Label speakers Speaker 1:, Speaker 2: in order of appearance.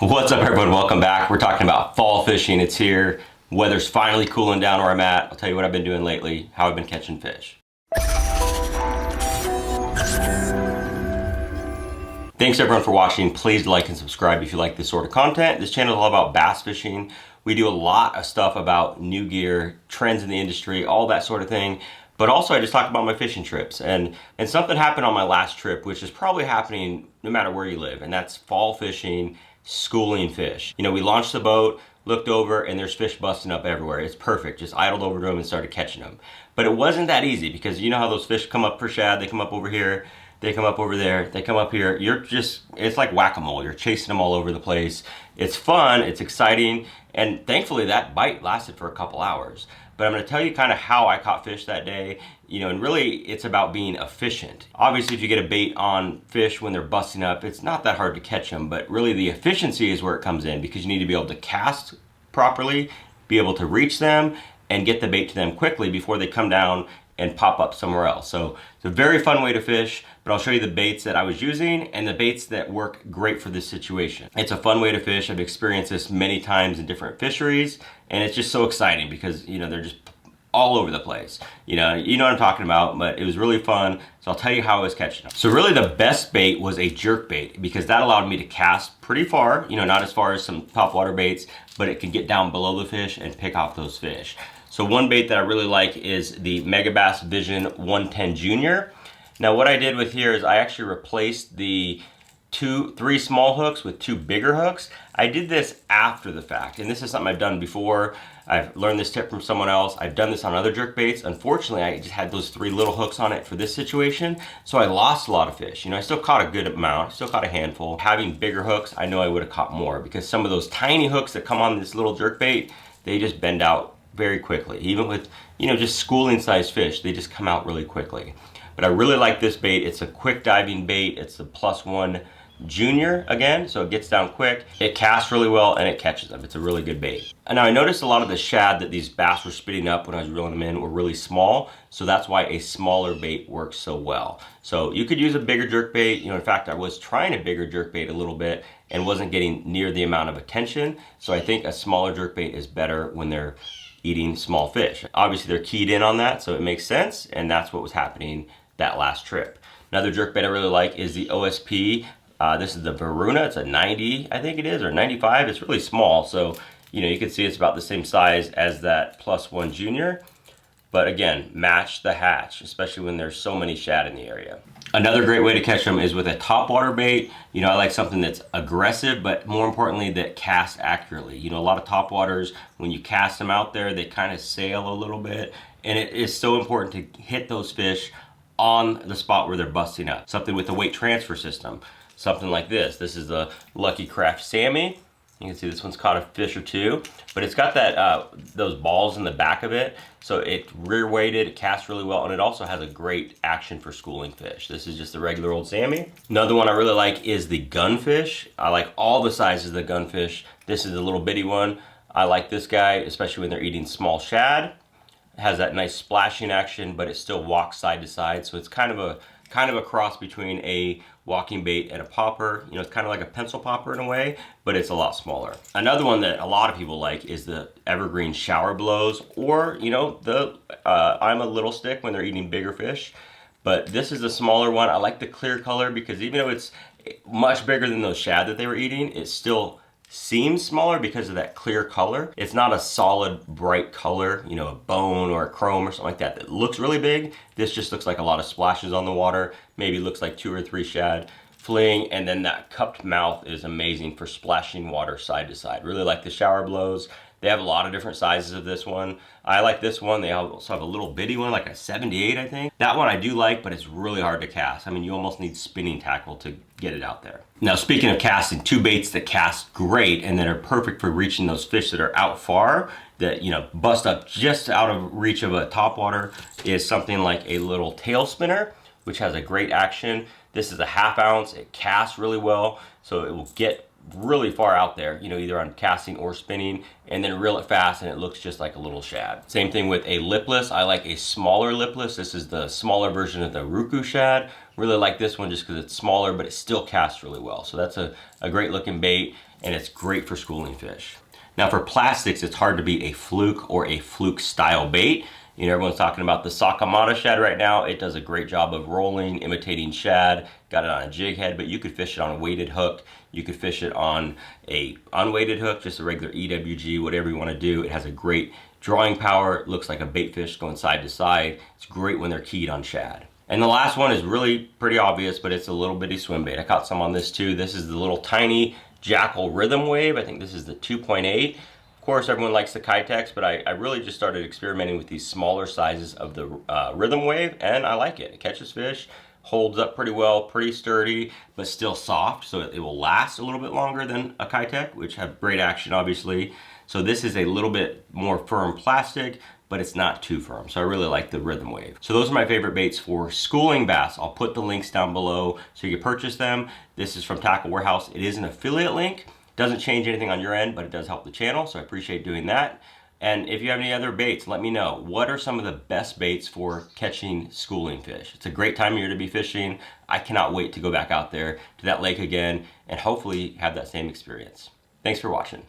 Speaker 1: What's up, everyone? Welcome back. We're talking about fall fishing. It's here. Weather's finally cooling down where I'm at. I'll tell you what I've been doing lately, how I've been catching fish. Thanks everyone for watching. Please like and subscribe if you like this sort of content. This channel is all about bass fishing. We do a lot of stuff about new gear, trends in the industry, all that sort of thing. But also I just talk about my fishing trips. And something happened on my last trip, which is probably happening no matter where you live, and that's fall fishing, schooling fish. You know, we launched the boat, looked over, and there's fish busting up everywhere. It's perfect. Just idled over to them and started catching them. But it wasn't that easy because you know how those fish come up for shad, they come up over here, they come up over there, they come up here. It's like whack-a-mole. You're chasing them all over the place. It's fun, it's exciting, and thankfully that bite lasted for a couple hours. But I'm gonna tell you kind of how I caught fish that day, you know, and really it's about being efficient. Obviously, if you get a bait on fish when they're busting up, it's not that hard to catch them, but really the efficiency is where it comes in because you need to be able to cast properly, be able to reach them, and get the bait to them quickly before they come down and pop up somewhere else. So it's a very fun way to fish, but I'll show you the baits that I was using and the baits that work great for this situation. It's a fun way to fish. I've experienced this many times in different fisheries, and it's just so exciting because, you know, they're just all over the place. You know what I'm talking about, but it was really fun. So I'll tell you how I was catching them. So really the best bait was a jerk bait because that allowed me to cast pretty far, you know, not as far as some topwater baits, but it can get down below the fish and pick off those fish. So one bait that I really like is the Megabass Vision 110 Junior. Now what I did with here is I actually replaced the three small hooks with two bigger hooks. I did this after the fact, and this is something I've done before. I've learned this tip from someone else. I've done this on other jerk baits. Unfortunately, I just had those three little hooks on it for this situation, so I lost a lot of fish. You know, I still caught a good amount, still caught a handful. Having bigger hooks, I know I would have caught more because some of those tiny hooks that come on this little jerk bait, they just bend out very quickly. Even with, you know, just schooling sized fish, they just come out really quickly. But I really like this bait. It's a quick diving bait. It's the +1 Junior again, so it gets down quick. It casts really well and it catches them. It's a really good bait. And now I noticed a lot of the shad that these bass were spitting up when I was reeling them in were really small, so that's why a smaller bait works so well. So you could use a bigger jerk bait. You know, in fact, I was trying a bigger jerk bait a little bit and wasn't getting near the amount of attention. So I think a smaller jerk bait is better when they're eating small fish. Obviously they're keyed in on that, so it makes sense, and that's what was happening that last trip. Another jerk bait I really like is the OSP. This is the Varuna. It's a 90, I think it is, or 95. It's really small, so you know, you can see it's about the same size as that +1 Junior. But again, match the hatch, especially when there's so many shad in the area. Another great way to catch them is with a topwater bait. You know, I like something that's aggressive, but more importantly, that casts accurately. You know, a lot of topwaters, when you cast them out there, they kind of sail a little bit, and it is so important to hit those fish on the spot where they're busting up. Something with a weight transfer system. Something like this. This is the Lucky Craft Sammy. You can see this one's caught a fish or two, but it's got that those balls in the back of it, so it's rear weighted, it casts really well, and it also has a great action for schooling fish. This is just the regular old Sammy. Another one I really like is the Gunfish. I like all the sizes of the Gunfish. This is a little bitty one. I like this guy, especially when they're eating small shad. It has that nice splashing action, but it still walks side to side, so it's kind of a cross between a walking bait and a popper. You know, it's kind of like a pencil popper in a way, but it's a lot smaller. Another one that a lot of people like is the Evergreen Shower Blows, or, you know, the I'm a Little Stick when they're eating bigger fish. But this is a smaller one. I like the clear color because even though it's much bigger than those shad that they were eating, it still seems smaller because of that clear color. It's not a solid bright color, you know, a bone or a chrome or something like that looks really big. This just looks like a lot of splashes on the water. Maybe looks like 2 or 3 shad fleeing, and then that cupped mouth is amazing for splashing water side to side. Really like the Shower Blows. They have a lot of different sizes of this one. I like this one. They also have a little bitty one, like a 78, I think. That one I do like, but it's really hard to cast. I mean, you almost need spinning tackle to get it out there. Now, speaking of casting, two baits that cast great and that are perfect for reaching those fish that are out far, that, you know, bust up just out of reach of a topwater, is something like a little tail spinner, which has a great action. This is a 1/2 ounce. It casts really well, so it will get really far out there, you know, either on casting or spinning, and then reel it fast and it looks just like a little shad. Same thing with a lipless. I like a smaller lipless. This is the smaller version of the Ruku shad. Really like this one just because it's smaller, but it still casts really well. So that's a great looking bait. and it's great for schooling fish. Now for plastics, it's hard to beat a fluke or a fluke style bait. You know, everyone's talking about the Sakamata shad right now. It does a great job of rolling, imitating shad. Got it on a jig head, but you could fish it on a weighted hook. You could fish it on a unweighted hook, just a regular EWG, whatever you want to do. It has a great drawing power. It looks like a bait fish going side to side. It's great when they're keyed on shad. And the last one is really pretty obvious, but it's a little bitty swim bait. I caught some on this too. This is the little tiny Jackall Rhythm Wave. I think this is the 2.8. Of course, everyone likes the Kitex, but I really just started experimenting with these smaller sizes of the Rhythm Wave, and I like it. It catches fish, holds up pretty well, pretty sturdy, but still soft, so it will last a little bit longer than a Kitech, which have great action, obviously. So this is a little bit more firm plastic, but it's not too firm. So I really like the Rhythm Wave. So those are my favorite baits for schooling bass. I'll put the links down below so you can purchase them. This is from Tackle Warehouse. It is an affiliate link. Doesn't change anything on your end, but it does help the channel, so I appreciate doing that. And if you have any other baits, let me know. What are some of the best baits for catching schooling fish? It's a great time of year to be fishing. I cannot wait to go back out there to that lake again and hopefully have that same experience. Thanks for watching.